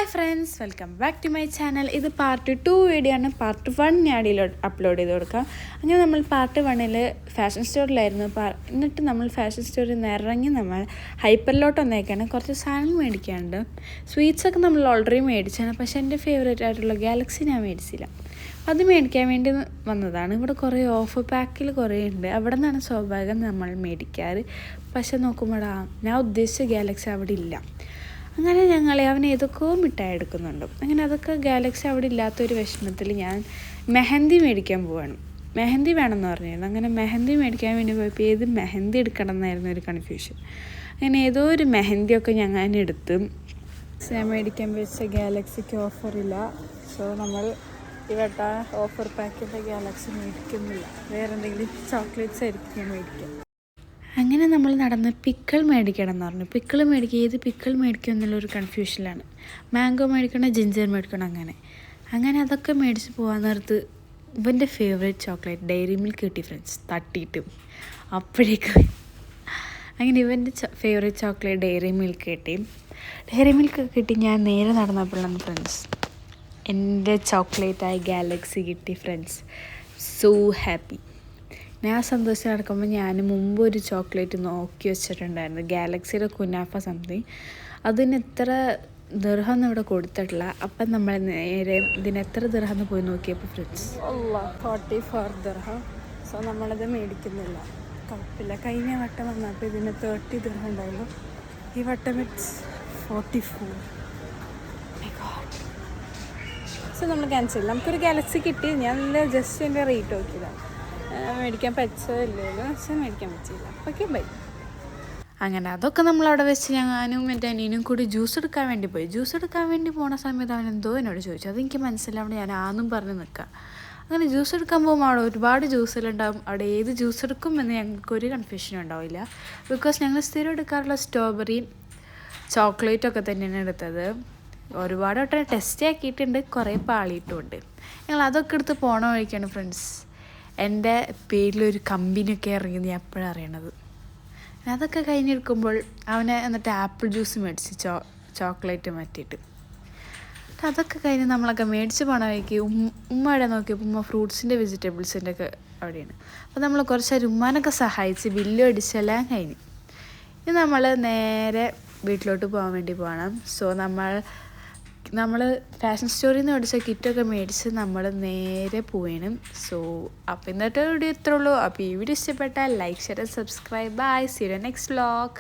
Hi friends, welcome back to my channel. ഇത് part 2 video ആണ്. Part 1 ഞാൻ upload ചെയ്ത് കൊടുക്കാം. അങ്ങനെ നമ്മൾ പാർട്ട് 1 ഫാഷൻ സ്റ്റോറിലായിരുന്നു. എന്നിട്ട് നമ്മൾ ഫാഷൻ സ്റ്റോറിൽ നിന്ന് ഇറങ്ങി നമ്മൾ ഹൈപ്പറിലോട്ട് വന്നേക്കാണ്. കുറച്ച് സാധനങ്ങൾ മേടിക്കാനുണ്ട്. സ്വീറ്റ്സൊക്കെ നമ്മൾ ഓൾറെഡി മേടിച്ചാണ്. പക്ഷേ എൻ്റെ ഫേവറേറ്റ് ആയിട്ടുള്ള ഗാലക്സി ഞാൻ മേടിച്ചില്ല. അത് മേടിക്കാൻ വേണ്ടി വന്നതാണ്. ഇവിടെ കുറേ ഓഫർ പാക്കിൽ കുറേ ഉണ്ട്. അവിടെ നിന്നാണ് സ്വാഭാവികം നമ്മൾ മേടിക്കാറ്. പക്ഷേ നോക്കുമ്പോഴാ ഞാൻ ഉദ്ദേശിച്ച ഗാലക്സി അവിടെ ഇല്ല. അങ്ങനെ അവൻ ഏതൊക്കെയോ മിഠായി എടുക്കുന്നുണ്ട്. അങ്ങനെ അതൊക്കെ ഗാലക്സി അവിടെ ഇല്ലാത്തൊരു വിഷമത്തിൽ ഞാൻ മെഹന്തി മേടിക്കാൻ പോവാണ്. മെഹന്തി വേണമെന്ന് പറഞ്ഞിരുന്നു. അങ്ങനെ മെഹന്തി മേടിക്കാൻ വേണ്ടി പോയപ്പോൾ ഏത് മെഹന്തി എടുക്കണം എന്നായിരുന്നു ഒരു കൺഫ്യൂഷൻ. അങ്ങനെ ഏതോ ഒരു മെഹന്തിയൊക്കെ ഞാൻ എടുത്ത് മേടിക്കാൻ വെച്ച ഗാലക്സിക്ക് ഓഫറില്ല. സോ നമ്മൾ ഇവട്ട ഓഫർ പാക്കിൻ്റെ ഗാലക്സി മേടിക്കുന്നില്ല. വേറെ എന്തെങ്കിലും ചോക്ലേറ്റ്സ് ആയിരിക്കും ഞാൻ മേടിക്കുക. അങ്ങനെ നമ്മൾ നടന്ന് പിക്കിൾ മേടിക്കണം എന്ന് പറഞ്ഞു. പിക്കിൾ മേടിക്കുക, ഏത് പിക്കിൾ മേടിക്കുക എന്നുള്ളൊരു കൺഫ്യൂഷനിലാണ്. മാംഗോ മേടിക്കണം, ജിഞ്ചർ മേടിക്കണം, അങ്ങനെ അതൊക്കെ മേടിച്ച് പോകാൻ നേരത്ത് ഇവൻ്റെ ഫേവറേറ്റ് ചോക്ലേറ്റ് ഡയറി മിൽക്ക് കിട്ടി ഫ്രണ്ട്സ്. തട്ടിയിട്ട് അപ്പോഴേക്കും അങ്ങനെ ഇവൻ്റെ ഫേവറേറ്റ് ചോക്ലേറ്റ് ഡയറി മിൽക്ക് കിട്ടി. ഞാൻ നേരെ നടന്നപ്പോഴാണ് ഫ്രണ്ട്സ് എൻ്റെ ചോക്ലേറ്റായി ഗാലക്സി കിട്ടി ഫ്രണ്ട്സ്. So happy. ഞാൻ സന്തോഷം നടക്കുമ്പോൾ ഞാൻ മുമ്പ് ഒരു ചോക്ലേറ്റ് നോക്കി വെച്ചിട്ടുണ്ടായിരുന്നു, ഗാലക്സിയുടെ കുനാഫ സംതിങ്. അതിന് എത്ര ദിർഹം ഇവിടെ കൊടുത്തിട്ടില്ല. അപ്പം നമ്മൾ നേരെ ഇതിന് എത്ര ദിർഹം എന്ന് പോയി നോക്കിയപ്പോൾ ഫ്രണ്ട്സ് 44 ദിർഹം. സോ നമ്മളത് മേടിക്കുന്നില്ല, കുഴപ്പമില്ല. കഴിഞ്ഞ വട്ടം വന്നപ്പോൾ ഇതിന് 30 ദിർഹം ഉണ്ടായിരുന്നു. ഈ വട്ടം ഇറ്റ്സ് 44. സോ നമ്മൾ ക്യാൻസൽ ചെയ്യില്ല. നമുക്കൊരു ഗാലക്സി കിട്ടി. ഞാൻ ജസ്റ്റ് എൻ്റെ റേറ്റ് നോക്കിയതാണ്. മേടിക്കാൻ പറ്റില്ലല്ലോ, പക്ഷേ മേടിക്കാൻ പറ്റിയില്ല. Okay, bye. അങ്ങനെ അതൊക്കെ നമ്മളവിടെ വെച്ച് ഞാനും എൻ്റെ അനിയനും കൂടി ജ്യൂസ് എടുക്കാൻ വേണ്ടി പോയി. ജ്യൂസ് എടുക്കാൻ വേണ്ടി പോണ സമയത്ത് അവൻ എന്തോ എന്നോട് ചോദിച്ചു. അതെനിക്ക് മനസ്സിലാവുന്നത് ഞാൻ ആന്നും പറഞ്ഞ് നിൽക്കുക. അങ്ങനെ ജ്യൂസ് എടുക്കാൻ പോകുമ്പോൾ അവിടെ ഒരുപാട് ജ്യൂസുകളുണ്ടാവും. അവിടെ ഏത് ജ്യൂസ് എടുക്കും എന്ന് ഞങ്ങൾക്കൊരു കൺഫ്യൂഷനും ഉണ്ടാവില്ല. ബിക്കോസ് ഞങ്ങൾ സ്ഥിരം എടുക്കാറുള്ള സ്ട്രോബെറിയും ചോക്ലേറ്റൊക്കെ തന്നെയാണ് എടുത്തത്. ഒരുപാട് വട്ടം ടെസ്റ്റ് ആക്കിയിട്ടുണ്ട്, കുറേ പാളിയിട്ടുമുണ്ട്. ഞങ്ങൾ അതൊക്കെ എടുത്ത് പോണ വഴിക്കാണ് ഫ്രണ്ട്സ് എൻ്റെ പേരിലൊരു കമ്പനിയൊക്കെ ഇറങ്ങിയത് ഞാൻ എപ്പോഴാണ് അറിയണത്. അതൊക്കെ കഴിഞ്ഞിരിക്കുമ്പോൾ അവനെ എന്നിട്ട് ആപ്പിൾ ജ്യൂസ് മേടിച്ച് ചോക്ലേറ്റ് മാറ്റിയിട്ട് അതൊക്കെ കഴിഞ്ഞ് നമ്മളൊക്കെ മേടിച്ച് പോണ വഴിക്ക് ഉമ്മയുടെ നോക്കിയപ്പോൾ ഉമ്മ ഫ്രൂട്ട്സിൻ്റെ വെജിറ്റബിൾസിൻ്റെ ഒക്കെ അവിടെയാണ്. അപ്പോൾ നമ്മൾ കുറച്ച് ഉമ്മാനൊക്കെ സഹായിച്ച് ബില്ലും അടിച്ചെല്ലാം കഴിഞ്ഞ് ഇനി നമ്മൾ നേരെ വീട്ടിലോട്ട് പോകാൻ വേണ്ടി പോകണം. സോ നമ്മൾ ഫാഷൻ സ്റ്റോറിൽ നിന്ന് മേടിച്ച കിറ്റൊക്കെ മേടിച്ച് നമ്മൾ നേരെ പോവേണം. സോ അപ്പോൾ ഇന്നത്തെ വീഡിയോ ഇത്രേ ഉള്ളൂ. അപ്പോൾ ഈ വീഡിയോ ഇഷ്ടപ്പെട്ടാൽ like, share, subscribe. Bye, see you next vlog.